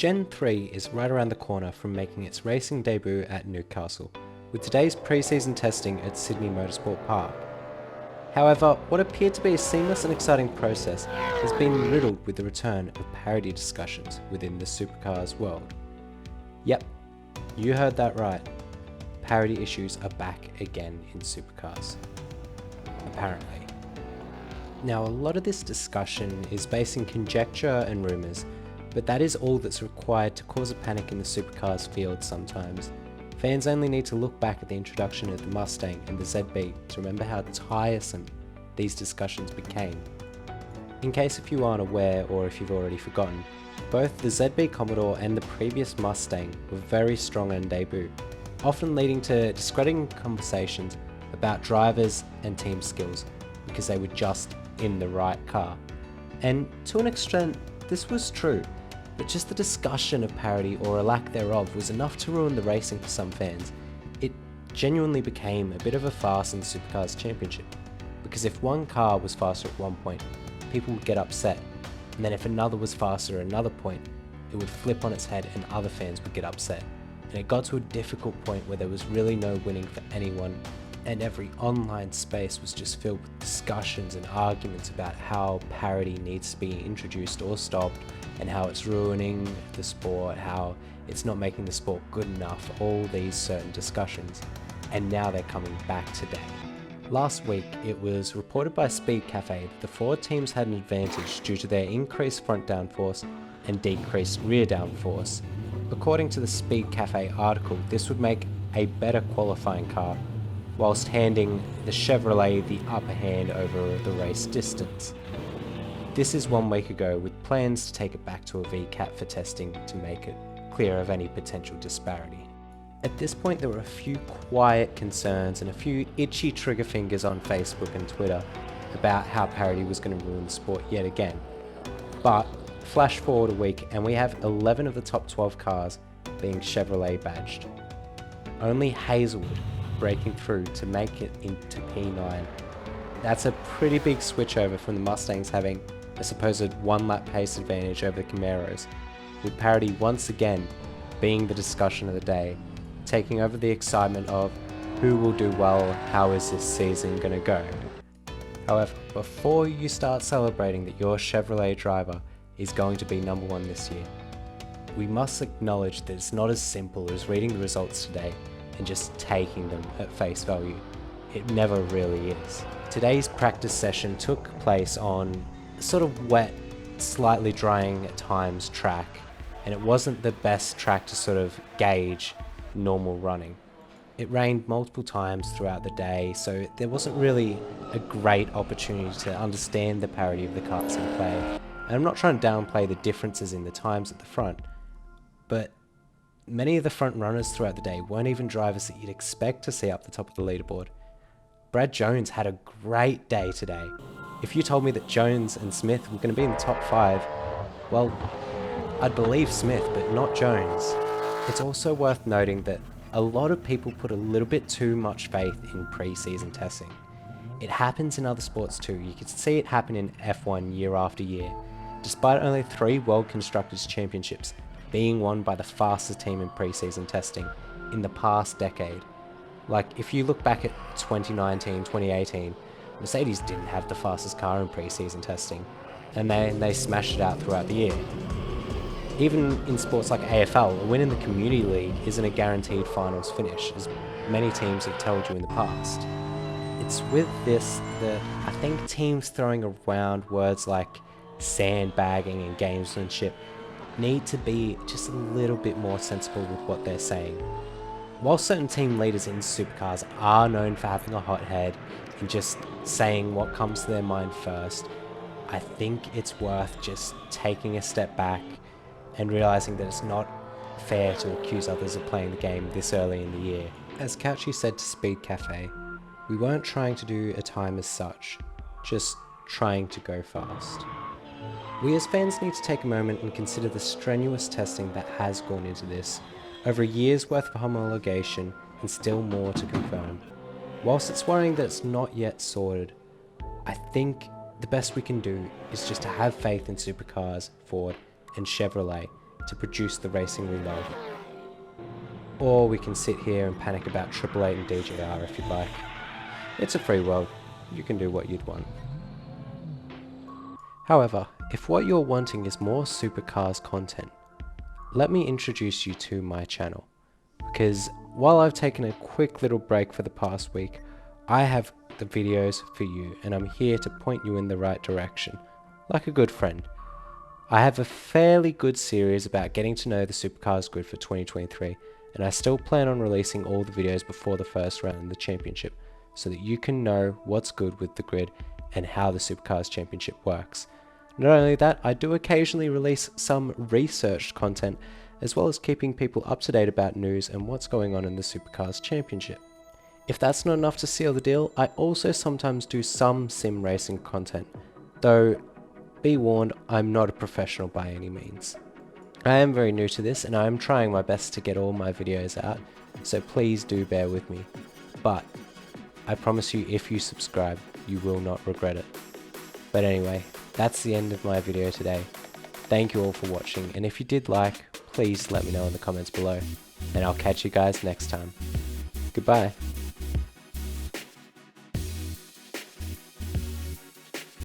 Gen 3 is right around the corner from making its racing debut at Newcastle, with today's pre-season testing at Sydney Motorsport Park. However, what appeared to be a seamless and exciting process has been riddled with the return of parity discussions within the Supercars world. Yep, you heard that right. Parity issues are back again in Supercars. Apparently. Now, a lot of this discussion is based in conjecture and rumours, but that is all that's required to cause a panic in the Supercars field sometimes. Fans only need to look back at the introduction of the Mustang and the ZB to remember how tiresome these discussions became. In case if you aren't aware, or if you've already forgotten, both the ZB Commodore and the previous Mustang were very strong on debut, often leading to discrediting conversations about drivers and team skills because they were just in the right car. And to an extent, this was true, but just the discussion of parity or a lack thereof was enough to ruin the racing for some fans. It genuinely became a bit of a farce in the Supercars Championship, because if one car was faster at one point, people would get upset, and then if another was faster at another point, it would flip on its head and other fans would get upset. And it got to a difficult point where there was really no winning for anyone, and every online space was just filled with discussions and arguments about how parity needs to be introduced or stopped, and how it's ruining the sport, how it's not making the sport good enough, all these certain discussions. And now they're coming back today. Last week, it was reported by Speedcafe that the Ford teams had an advantage due to their increased front downforce and decreased rear downforce. According to the Speedcafe article, this would make a better qualifying car, whilst handing the Chevrolet the upper hand over the race distance. This is 1 week ago, with plans to take it back to a VCAT for testing to make it clear of any potential disparity. At this point, there were a few quiet concerns and a few itchy trigger fingers on Facebook and Twitter about how parity was going to ruin the sport yet again. But flash forward a week and we have 11 of the top 12 cars being Chevrolet badged. Only Hazelwood breaking through to make it into P9. That's a pretty big switch over from the Mustangs having a supposed 1-lap pace advantage over the Camaros, with parity once again being the discussion of the day, taking over the excitement of who will do well, how is this season going to go. However, before you start celebrating that your Chevrolet driver is going to be number 1 this year, we must acknowledge that it's not as simple as reading the results today and just taking them at face value. It never really is. Today's practice session took place on a sort of wet, slightly drying at times track, and it wasn't the best track to sort of gauge normal running. It rained multiple times throughout the day, so there wasn't really a great opportunity to understand the parity of the cars in play. And I'm not trying to downplay the differences in the times at the front, but many of the front runners throughout the day weren't even drivers that you'd expect to see up the top of the leaderboard. Brad Jones had a great day today. If you told me that Jones and Smith were going to be in the top 5, well, I'd believe Smith, but not Jones. It's also worth noting that a lot of people put a little bit too much faith in pre-season testing. It happens in other sports too. You can see it happen in F1 year after year. Despite only 3 World Constructors Championships being won by the fastest team in pre-season testing in the past decade. Like, if you look back at 2019, 2018, Mercedes didn't have the fastest car in pre-season testing, and they smashed it out throughout the year. Even in sports like AFL, a win in the Community League isn't a guaranteed finals finish, as many teams have told you in the past. It's with this that I think teams throwing around words like sandbagging and gamesmanship need to be just a little bit more sensible with what they're saying. While certain team leaders in supercars are known for having a hot head and just saying what comes to their mind first, I think it's worth just taking a step back and realizing that it's not fair to accuse others of playing the game this early in the year. As Couchy said to Speedcafe, we weren't trying to do a time as such, just trying to go fast. We as fans need to take a moment and consider the strenuous testing that has gone into this, over a year's worth of homologation and still more to confirm. Whilst it's worrying that it's not yet sorted, I think the best we can do is just to have faith in Supercars, Ford and Chevrolet to produce the racing we love. Or we can sit here and panic about Triple Eight and DJR if you'd like. It's a free world, you can do what you'd want. However, if what you're wanting is more Supercars content, let me introduce you to my channel. Because while I've taken a quick little break for the past week, I have the videos for you and I'm here to point you in the right direction, like a good friend. I have a fairly good series about getting to know the Supercars grid for 2023, and I still plan on releasing all the videos before the first round in the championship, so that you can know what's good with the grid and how the Supercars championship works. Not only that, I do occasionally release some researched content, as well as keeping people up to date about news and what's going on in the Supercars championship. If that's not enough to seal the deal, I also sometimes do some sim racing content, though be warned, I'm not a professional by any means. I am very new to this and I am trying my best to get all my videos out, so please do bear with me. But I promise you, if you subscribe, you will not regret it. But anyway, that's the end of my video today. Thank you all for watching, and if you did like, please let me know in the comments below, and I'll catch you guys next time. Goodbye.